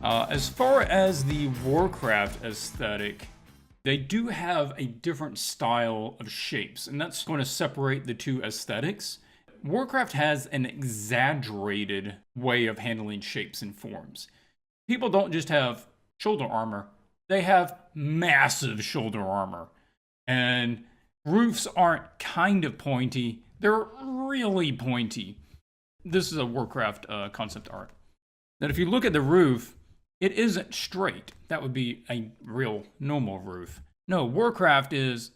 As far as the Warcraft aesthetic, they do have a different style of shapes, and that's going to separate the two aesthetics. Warcraft has an exaggerated way of handling shapes and forms. People don't just have shoulder armor, they have massive shoulder armor. And roofs aren't kind of pointy, they're really pointy. This is a Warcraft concept art. That if you look at the roof, it isn't straight. That would be a real normal roof. No, Warcraft is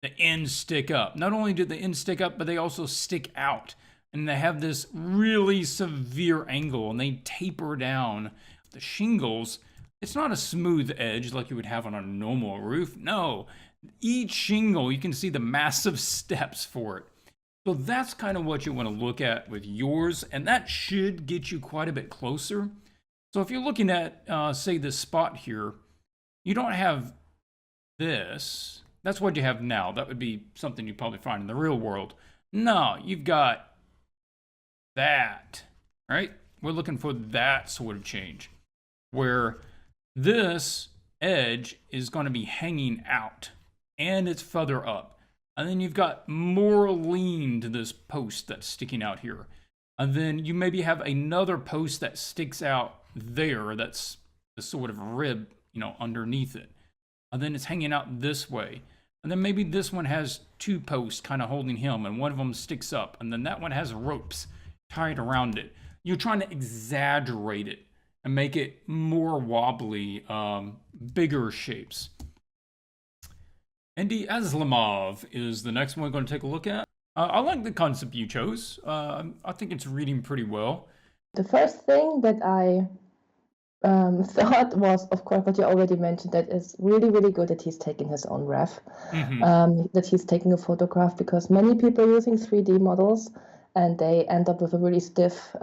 the ends stick up. Not only do the ends stick up, but they also stick out. And they have this really severe angle and they taper down. The shingles, it's not a smooth edge like you would have on a normal roof. No, each shingle, you can see the massive steps for it. So that's kind of what you want to look at with yours, and that should get you quite a bit closer. So if you're looking at, say, this spot here, you don't have this. That's what you have now. That would be something you'd probably find in the real world. No, you've got that, right? We're looking for that sort of change, where this edge is going to be hanging out, and it's further up. And then you've got more lean to this post that's sticking out here. And then you maybe have another post that sticks out there, that's the sort of rib, underneath it. And then it's hanging out this way. And then maybe this one has two posts kind of holding him, and one of them sticks up. And then that one has ropes tied around it. You're trying to exaggerate it and make it more wobbly, bigger shapes. Andy Aslamov is the next one we're going to take a look at. I like the concept you chose. I think it's reading pretty well. The first thing that I thought was, of course, what you already mentioned, that is really, really good that he's taking his own ref, that he's taking a photograph, because many people are using 3D models and they end up with a really stiff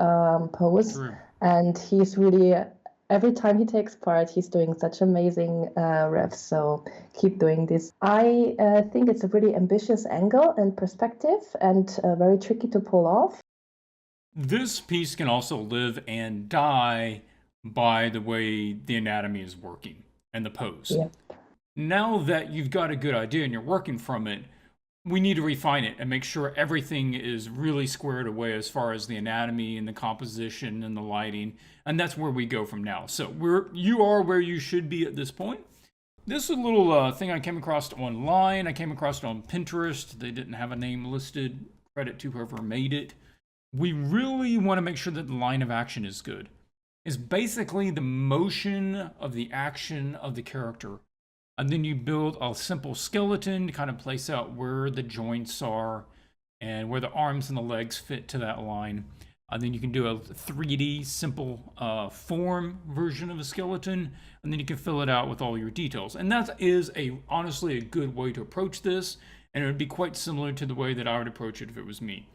pose. True. And he's really, every time he takes part, he's doing such amazing refs. So keep doing this. I think it's a really ambitious angle and perspective, and very tricky to pull off. This piece can also live and die by the way the anatomy is working and the pose. Yeah. Now that you've got a good idea and you're working from it, we need to refine it and make sure everything is really squared away as far as the anatomy and the composition and the lighting. And that's where we go from now. So you are where you should be at this point. This is a little thing I came across online. I came across it on Pinterest. They didn't have a name listed. Credit to whoever made it. We really want to make sure that the line of action is good. It's basically the motion of the action of the character. And then you build a simple skeleton to kind of place out where the joints are and where the arms and the legs fit to that line. And then you can do a 3D simple form version of a skeleton, and then you can fill it out with all your details. And that is honestly a good way to approach this, and it would be quite similar to the way that I would approach it if it was me.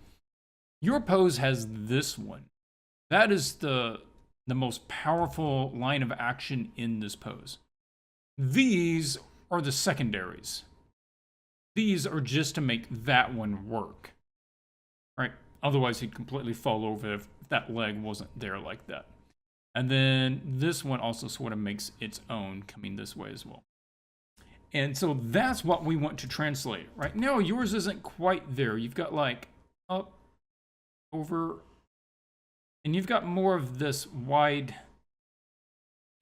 Your pose has this one. That is the most powerful line of action in this pose. These are the secondaries. These are just to make that one work, right? Otherwise, he'd completely fall over if that leg wasn't there like that. And then this one also sort of makes its own coming this way as well. And so that's what we want to translate. Right now, yours isn't quite there. You've got like up, over, and you've got more of this wide,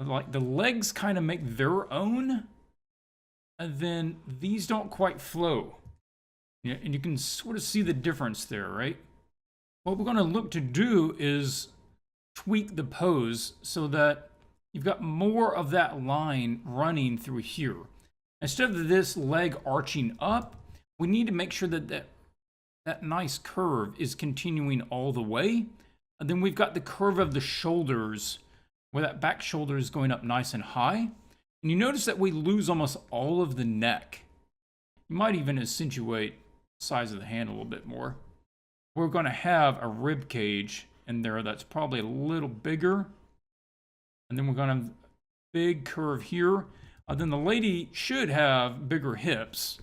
like the legs kind of make their own, and then these don't quite flow. Yeah, and you can sort of see the difference there, right? What we're going to look to do is tweak the pose so that you've got more of that line running through here. Instead of this leg arching up, we need to make sure that that nice curve is continuing all the way. And then we've got the curve of the shoulders, where that back shoulder is going up nice and high. And you notice that we lose almost all of the neck. You might even accentuate the size of the hand a little bit more. We're going to have a rib cage in there that's probably a little bigger. And then we're going to have a big curve here. Then the lady should have bigger hips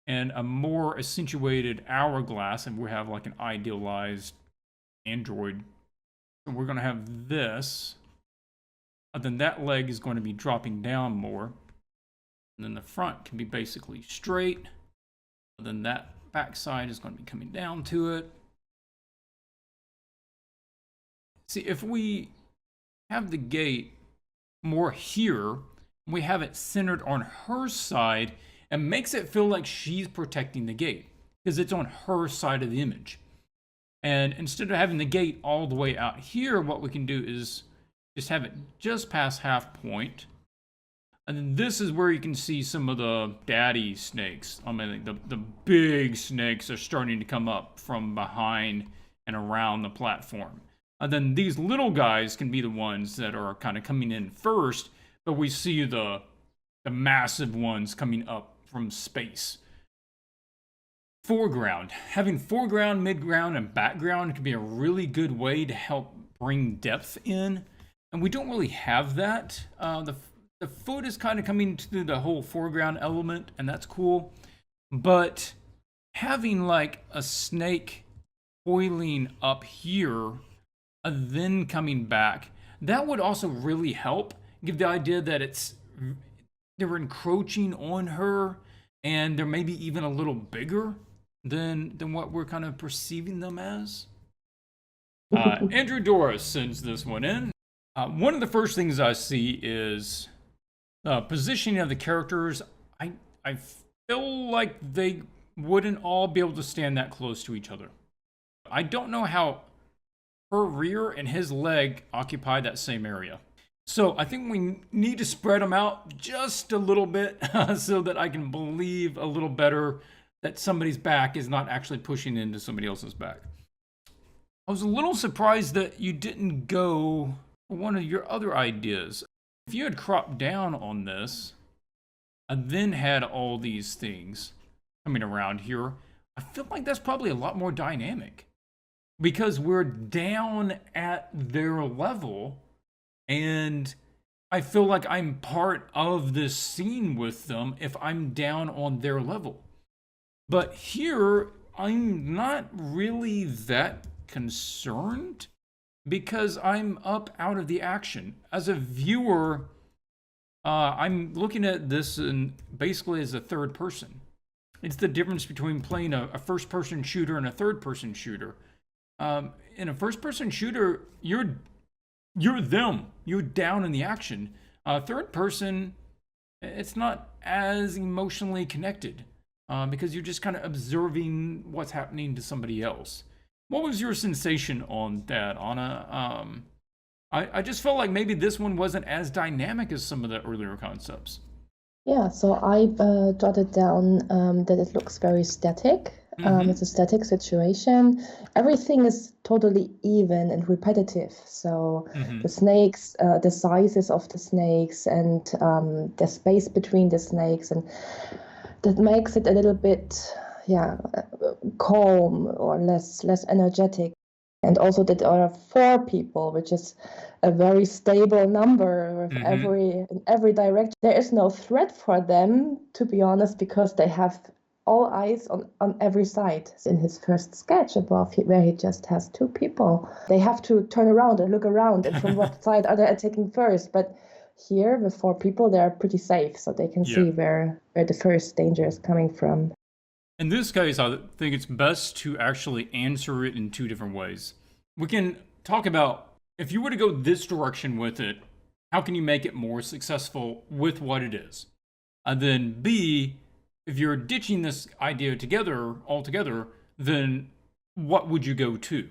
and a more accentuated hourglass, and we have like an idealized android. And we're going to have this. then that leg is going to be dropping down more. And then the front can be basically straight. And then that back side is going to be coming down to it. See, if we have the gate more here, we have it centered on her side, it makes it feel like she's protecting the gate because it's on her side of the image. And instead of having the gate all the way out here, what we can do is just have it just past half point. And then this is where you can see some of the daddy snakes. I mean, the big snakes are starting to come up from behind and around the platform. And then these little guys can be the ones that are kind of coming in first, but we see the massive ones coming up from space. Foreground. Having foreground, midground, and background can be a really good way to help bring depth in. And we don't really have that. The foot is kind of coming to the whole foreground element, and that's cool. But having like a snake coiling up here, and then coming back, that would also really help give the idea that they're encroaching on her, and they're maybe even a little bigger than what we're kind of perceiving them as. Andrew Doris sends this one in. One of the first things I see is positioning of the characters. I feel like they wouldn't all be able to stand that close to each other. I don't know how her rear and his leg occupy that same area. So I think we need to spread them out just a little bit so that I can believe a little better that somebody's back is not actually pushing into somebody else's back. I was a little surprised that you didn't go for one of your other ideas. If you had cropped down on this and then had all these things coming around here, I feel like that's probably a lot more dynamic because we're down at their level and I feel like I'm part of this scene with them if I'm down on their level. But here, I'm not really that concerned because I'm up out of the action. As a viewer, I'm looking at this and basically as a third person. It's the difference between playing a first-person shooter and a third-person shooter. In a first-person shooter, you're them. You're down in the action. Third person, it's not as emotionally connected because you're just kind of observing what's happening to somebody else. What was your sensation on that, Anna? I just felt like maybe this one wasn't as dynamic as some of the earlier concepts. Yeah, so I jotted down that it looks very static. It's a static situation. Everything is totally even and repetitive. So the snakes, the sizes of the snakes, and the space between the snakes, and that makes it a little bit, calm or less energetic. And also that there are 4 people, which is a very stable number of in every direction. There is no threat for them, to be honest, because they have all eyes on every side. In his first sketch above, where he just has 2 people, they have to turn around and look around and from what side are they attacking first. But here, with 4 people, they're pretty safe, so they can see where the first danger is coming from. In this case, I think it's best to actually answer it in 2 different ways. We can talk about, if you were to go this direction with it, how can you make it more successful with what it is? And then B, if you're ditching this idea altogether, then what would you go to?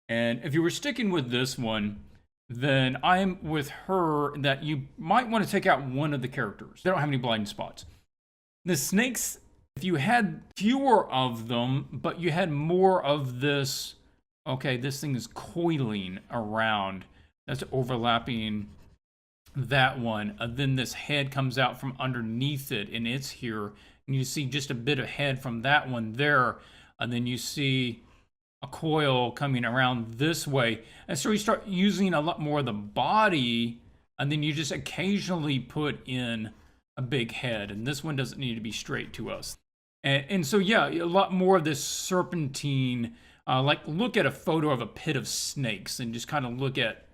And if you were sticking with this one, then I'm with her that you might want to take out one of the characters. They don't have any blind spots. The snakes, if you had fewer of them, but you had more of this, okay, this thing is coiling around, that's overlapping that one, then this head comes out from underneath it, and it's here, and you see just a bit of head from that one there, and then you see a coil coming around this way, and so you start using a lot more of the body, and then you just occasionally put in a big head, and this one doesn't need to be straight to us. And so, yeah, a lot more of this serpentine, like look at a photo of a pit of snakes and just kind of look at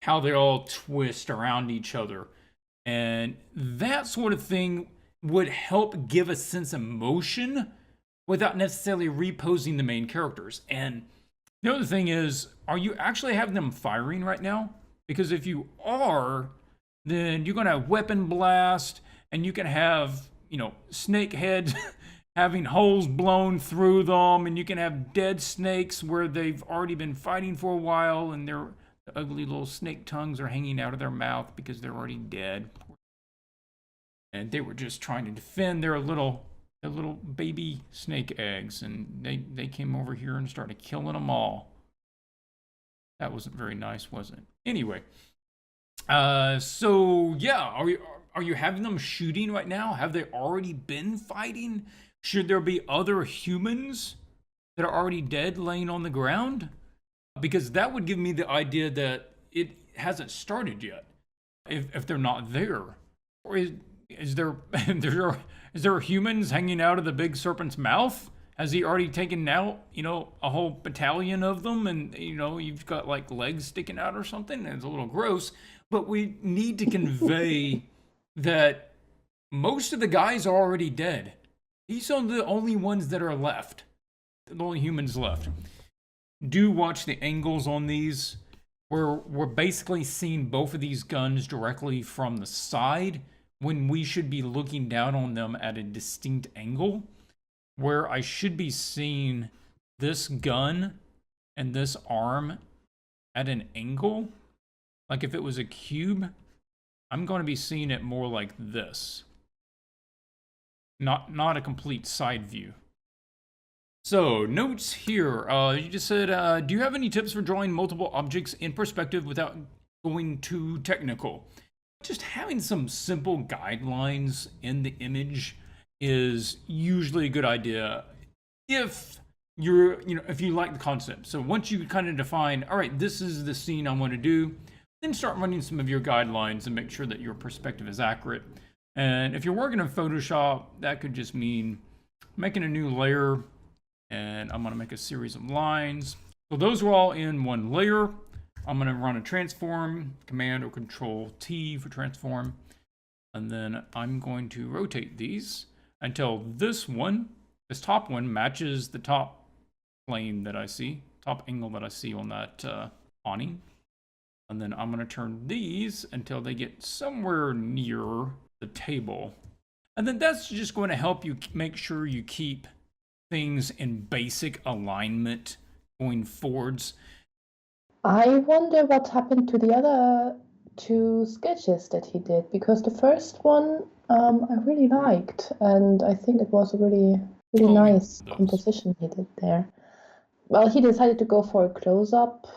how they all twist around each other. And that sort of thing would help give a sense of motion without necessarily reposing the main characters. And the other thing is, are you actually having them firing right now? Because if you are, then you're going to have weapon blast, and you can have, snake heads having holes blown through them, and you can have dead snakes where they've already been fighting for a while, and their ugly little snake tongues are hanging out of their mouth because they're already dead. And they were just trying to defend their little baby snake eggs, and they came over here and started killing them all. That wasn't very nice, was it? Anyway, so yeah, are you having them shooting right now? Have they already been fighting? Should there be other humans that are already dead laying on the ground? Because that would give me the idea that it hasn't started yet. If they're not there, or is there is there humans hanging out of the big serpent's mouth? Has he already taken out, a whole battalion of them, and you've got like legs sticking out or something? It's a little gross, but we need to convey that most of the guys are already dead. These are the only ones that are left, the only humans left. Do watch the angles on these. We're basically seeing both of these guns directly from the side when we should be looking down on them at a distinct angle, where I should be seeing this gun and this arm at an angle. Like if it was a cube, I'm going to be seeing it more like this. Not a complete side view. So, notes here. You just said, do you have any tips for drawing multiple objects in perspective without going too technical? Just having some simple guidelines in the image is usually a good idea if if you like the concept. So once you kind of define, all right, this is the scene I want to do, then start running some of your guidelines and make sure that your perspective is accurate. And if you're working in Photoshop, that could just mean making a new layer, and I'm going to make a series of lines. So those are all in one layer. I'm going to run a transform, Command or Control T for transform, and then I'm going to rotate these until this top one matches the top plane that I see, top angle that I see on that awning. And then I'm going to turn these until they get somewhere near the table. And then that's just going to help you make sure you keep things in basic alignment going forwards. I wonder what happened to the other two sketches that he did, because the first one I really liked, and I think it was a really nice composition he did there. Well, he decided to go for a close-up.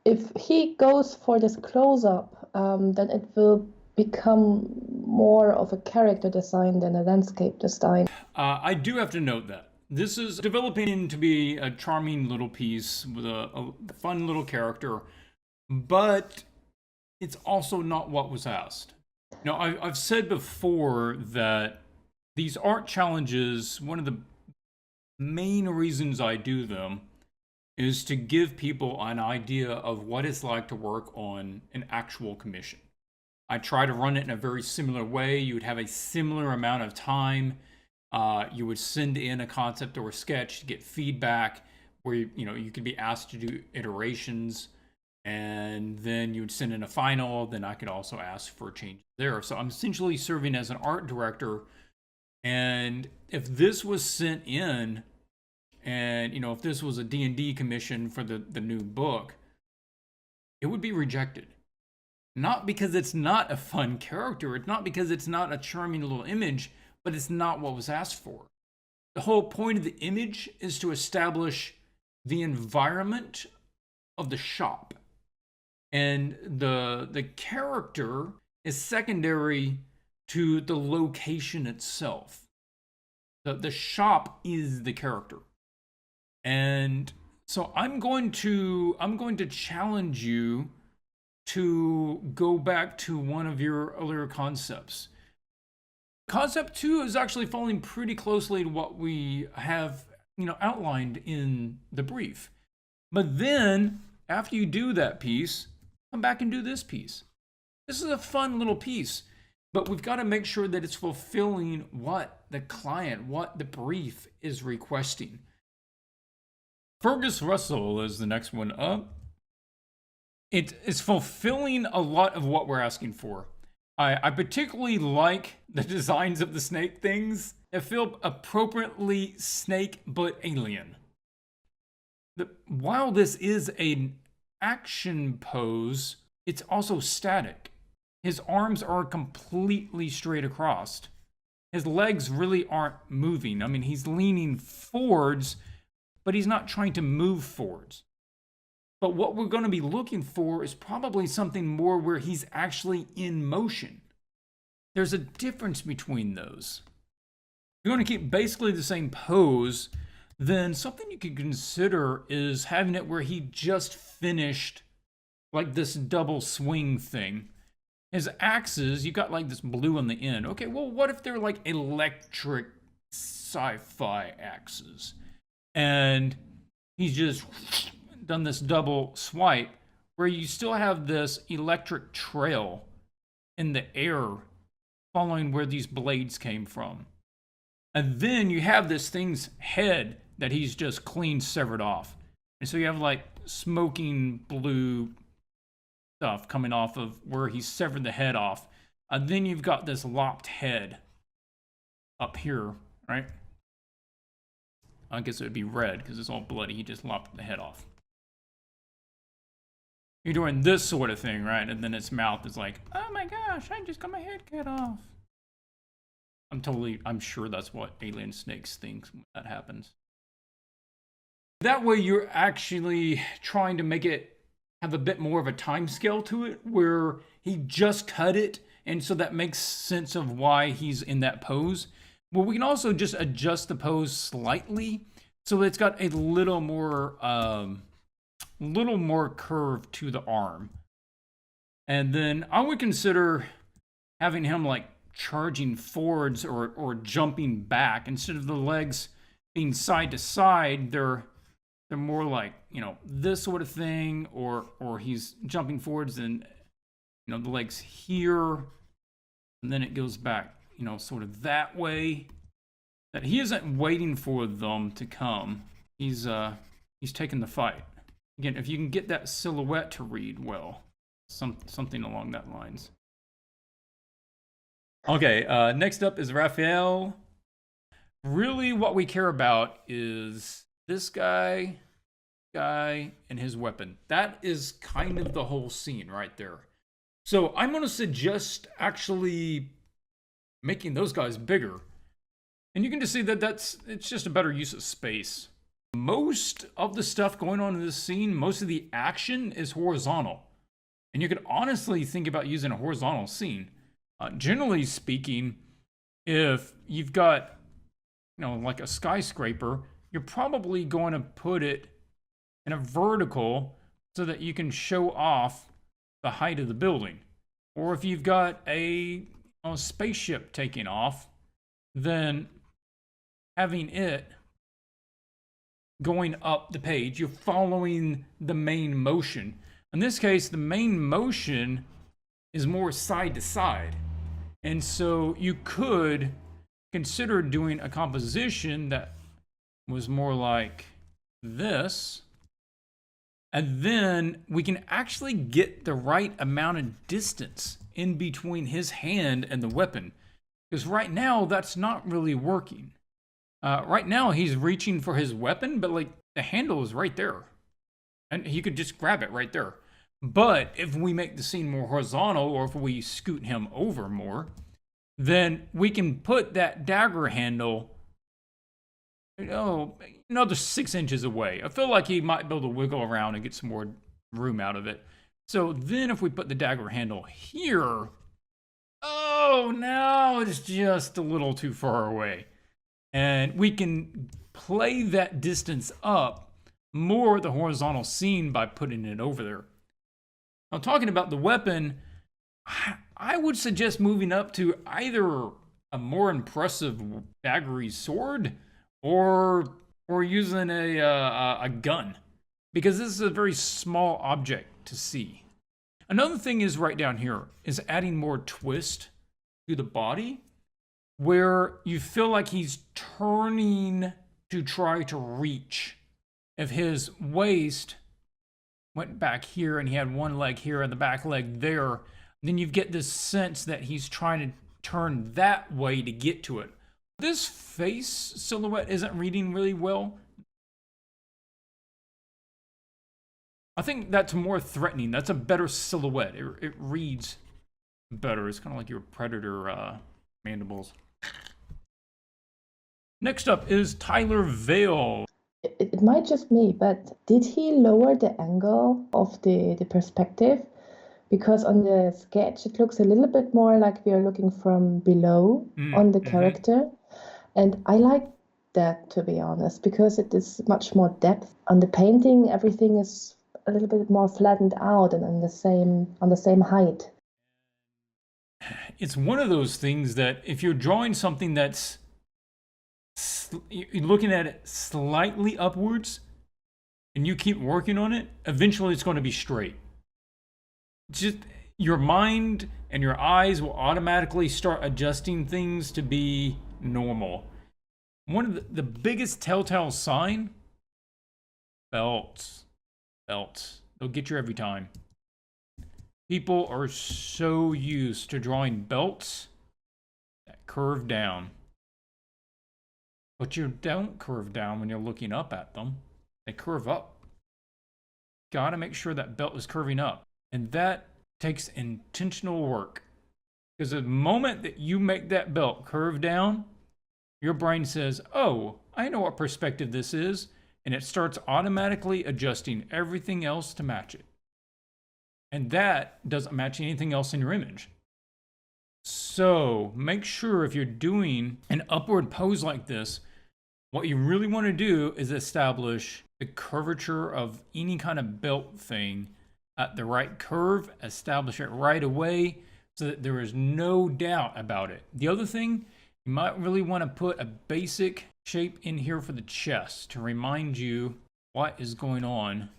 If he goes for this close-up, then it will become more of a character design than a landscape design. I do have to note that this is developing to be a charming little piece with a fun little character, but it's also not what was asked. Now, I've said before that these art challenges, one of the main reasons I do them is to give people an idea of what it's like to work on an actual commission. I try to run it in a very similar way. You would have a similar amount of time. You would send in a concept or a sketch to get feedback, where you could be asked to do iterations, and then you would send in a final. Then I could also ask for changes there. So I'm essentially serving as an art director. And if this was sent in, and if this was a D&D commission for the new book, it would be rejected. Not because it's not a fun character, it's not because it's not a charming little image, but it's not what was asked for. The whole point of the image is to establish the environment of the shop. And the character is secondary to the location itself. The shop is the character. And so I'm going to challenge you to go back to one of your earlier concepts. Concept 2 is actually falling pretty closely to what we have, outlined in the brief. But then, after you do that piece, come back and do this piece. This is a fun little piece, but we've got to make sure that it's fulfilling what the client, what the brief is requesting. Fergus Russell is the next one up. It is fulfilling a lot of what we're asking for. I particularly like the designs of the snake things. They feel appropriately snake but alien. While this is an action pose, it's also static. His arms are completely straight across. His legs really aren't moving. I mean, he's leaning forwards, but he's not trying to move forwards. But what we're going to be looking for is probably something more where he's actually in motion. There's a difference between those. If you're going to keep basically the same pose, then something you could consider is having it where he just finished like this double swing thing. His axes, you got like this blue on the end. Okay, well, what if they're like electric sci-fi axes? And he's just done this double swipe where you still have this electric trail in the air following where these blades came from. And then you have this thing's head that he's just clean severed off. And so you have like smoking blue stuff coming off of where he severed the head off. And then you've got this lopped head up here, right? I guess it would be red because it's all bloody. He just lopped the head off. You're doing this sort of thing, right? And then its mouth is like, oh my gosh, I just got my head cut off. I'm sure that's what alien snakes think when that happens. That way you're actually trying to make it have a bit more of a time scale to it where he just cut it, and so that makes sense of why he's in that pose. Well, we can also just adjust the pose slightly so it's got a little more curve to the arm. And then I would consider having him like charging forwards or jumping back instead of the legs being side to side. They're more like, you know, this sort of thing, or he's jumping forwards and, you know, the legs here, and then it goes back, you know, sort of that way. That he isn't waiting for them to come. He's taking the fight. Again, if you can get that silhouette to read well, something along that lines. Okay, next up is Raphael. Really what we care about is this guy, and his weapon. That is kind of the whole scene right there. So I'm going to suggest actually making those guys bigger. And you can just see that it's just a better use of space. Most of the stuff going on in this scene, most of the action is horizontal. And you could honestly think about using a horizontal scene. Generally speaking, if you've got, you know, like a skyscraper, you're probably going to put it in a vertical so that you can show off the height of the building. Or if you've got a spaceship taking off, then having it going up the page, you're following the main motion. In this case, the main motion is more side to side. And so you could consider doing a composition that was more like this. And then we can actually get the right amount of distance in between his hand and the weapon. Because right now, that's not really working. Right now, he's reaching for his weapon, but like the handle is right there. And he could just grab it right there. But if we make the scene more horizontal, or if we scoot him over more, then we can put that dagger handle, another 6 inches away. I feel like he might be able to wiggle around and get some more room out of it. So then if we put the dagger handle here, oh, now it's just a little too far away. And we can play that distance up more the horizontal scene by putting it over there. Now, talking about the weapon, I would suggest moving up to either a more impressive daggery sword or using a gun, because this is a very small object to see. Another thing is right down here is adding more twist to the body where you feel like he's turning to try to reach. If his waist went back here and he had one leg here and the back leg there, then you get this sense that he's trying to turn that way to get to it. This face silhouette isn't reading really well. I think that's more threatening. That's a better silhouette. It reads better. It's kind of like your predator mandibles. Next up is Tyler Vale. It might just me, but did he lower the angle of the perspective? Because on the sketch, it looks a little bit more like we are looking from below on the character. And I like that, to be honest, because it is much more depth. On the painting, everything is a little bit more flattened out and on the same height. It's one of those things that if you're drawing something that's you're looking at it slightly upwards and you keep working on it, eventually it's going to be straight. Just your mind and your eyes will automatically start adjusting things to be normal. One of the biggest telltale sign, belts. They'll get you every time. People are so used to drawing belts that curve down. But you don't curve down when you're looking up at them. They curve up. Gotta make sure that belt is curving up. And that takes intentional work. Because the moment that you make that belt curve down, your brain says, oh, I know what perspective this is. And it starts automatically adjusting everything else to match it. And that doesn't match anything else in your image. So make sure if you're doing an upward pose like this, what you really want to do is establish the curvature of any kind of belt thing at the right curve, establish it right away so that there is no doubt about it. The other thing, you might really want to put a basic shape in here for the chest to remind you what is going on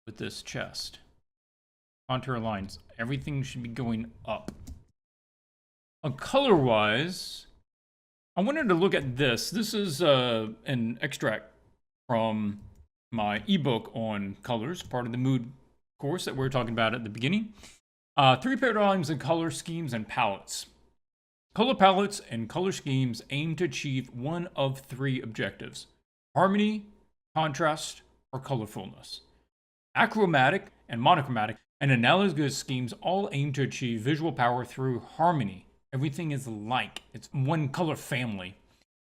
with this chest. Contour lines, everything should be going up. Color-wise, I wanted to look at this. This is an extract from my ebook on colors, part of the mood course that we were talking about at the beginning. 3 paradigms of color schemes and palettes. Color palettes and color schemes aim to achieve one of 3 objectives: harmony, contrast, or colorfulness. Achromatic and monochromatic and analogous schemes all aim to achieve visual power through harmony. Everything is like. It's one color family.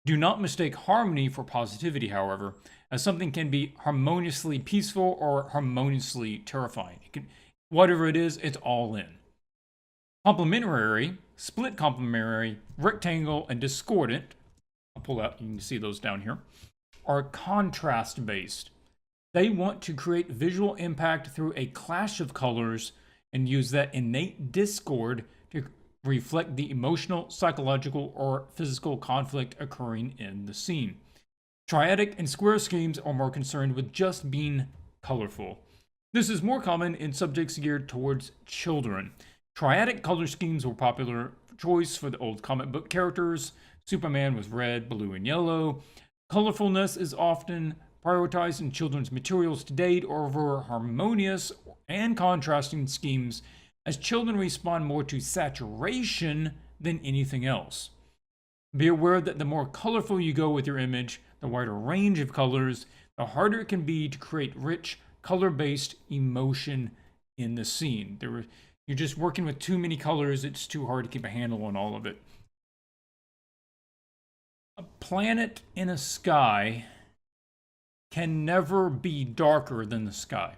Do not mistake harmony for positivity, however, as something can be harmoniously peaceful or harmoniously terrifying. Whatever it is, it's all in. Complementary, split complementary, rectangle, and discordant, I'll pull out, you can see those down here, are contrast-based. They want to create visual impact through a clash of colors and use that innate discord to reflect the emotional, psychological, or physical conflict occurring in the scene. Triadic and square schemes are more concerned with just being colorful. This is more common in subjects geared towards children. Triadic color schemes were popular choice for the old comic book characters. Superman was red, blue, and yellow. Colorfulness is often prioritized in children's materials to date over harmonious and contrasting schemes, as children respond more to saturation than anything else. Be aware that the more colorful you go with your image, the wider range of colors, the harder it can be to create rich, color-based emotion in the scene. You're just working with too many colors, it's too hard to keep a handle on all of it. A planet in a sky can never be darker than the sky.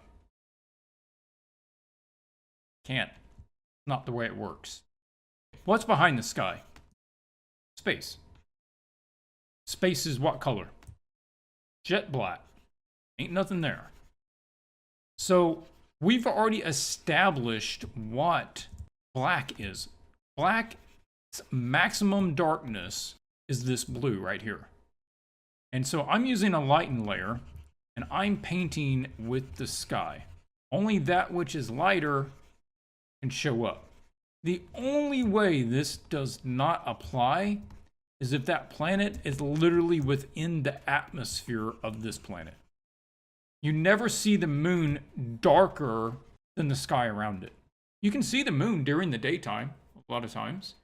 Can't. Not the way it works. What's behind the sky? Space. Space is what color? Jet black. Ain't nothing there. So we've already established what black is. Black's maximum darkness is this blue right here. And so I'm using a lighten layer and I'm painting with the sky. Only that which is lighter can show up. The only way this does not apply is if that planet is literally within the atmosphere of this planet. You never see the moon darker than the sky around it. You can see the moon during the daytime, a lot of times,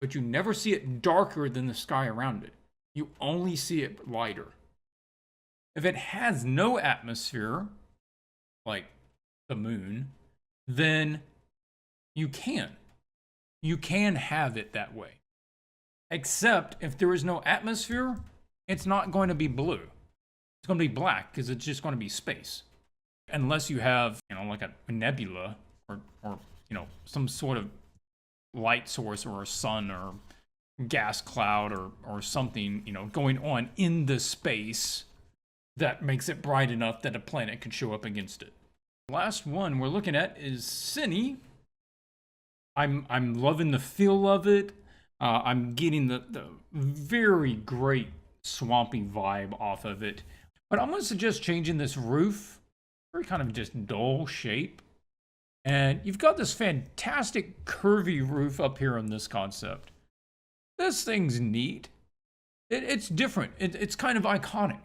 but you never see it darker than the sky around it. You only see it lighter. If it has no atmosphere, like the moon, then you can have it that way. Except if there is no atmosphere, it's not going to be blue. It's going to be black because it's just going to be space. Unless you have, like a nebula or some sort of light source or a sun or gas cloud or something, going on in the space that makes it bright enough that a planet could show up against it. The last one we're looking at is Cine. I'm loving the feel of it. I'm getting the very great swampy vibe off of it. But I'm going to suggest changing this roof. Very kind of just dull shape. And you've got this fantastic curvy roof up here on this concept. This thing's neat. It's different. It's kind of iconic.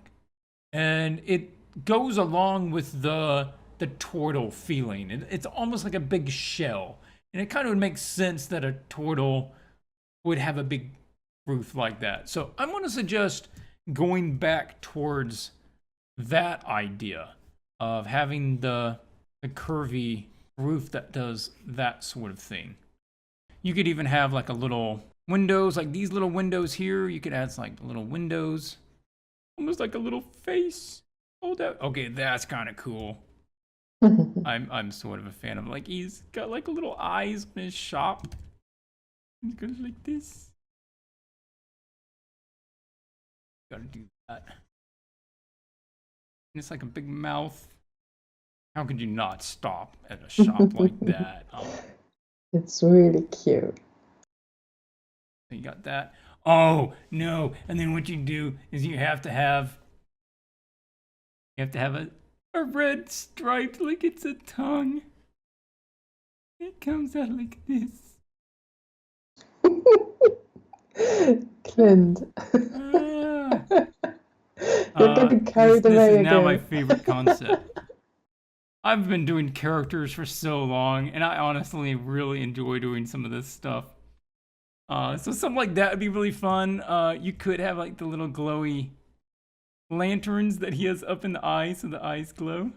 And it goes along with the turtle feeling. It's almost like a big shell. And it kind of makes sense that a turtle would have a big roof like that. So I'm going to suggest going back towards that idea of having the curvy roof that does that sort of thing. You could even have like a little windows, like these little windows here. You could add like little windows, almost like a little face. Oh, okay, that's kind of cool. I'm sort of a fan of, like, he's got like little eyes in his shop. He goes like this. Gotta do that. And it's like a big mouth. How could you not stop at a shop like that? It's really cute. So you got that. Oh no! And then what you do is you have to have a red stripe, like it's a tongue. It comes out like this. Clint. You're getting carried away This is again. now my favorite concept. I've been doing characters for so long, and I honestly really enjoy doing some of this stuff. So something like that would be really fun. You could have like the little glowy lanterns that he has up in the eyes, so the eyes glow.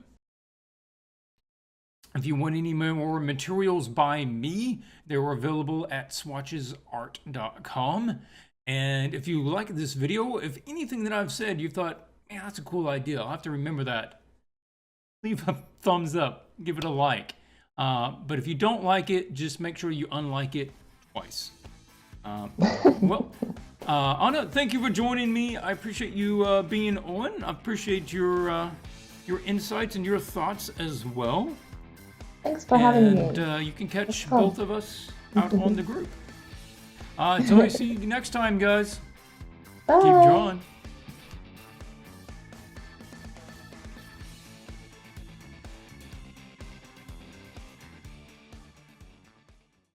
If you want any more materials by me, they're available at swatchesart.com. And if you like this video, if anything that I've said you thought, man, that's a cool idea, I'll have to remember that, leave a thumbs up, give it a like. But if you don't like it, just make sure you unlike it twice. Anna, thank you for joining me. I appreciate you being on. I appreciate your insights and your thoughts as well. Thanks for having me. And you can catch both of us out on the group. Until I see you next time, guys. Bye. Keep drawing.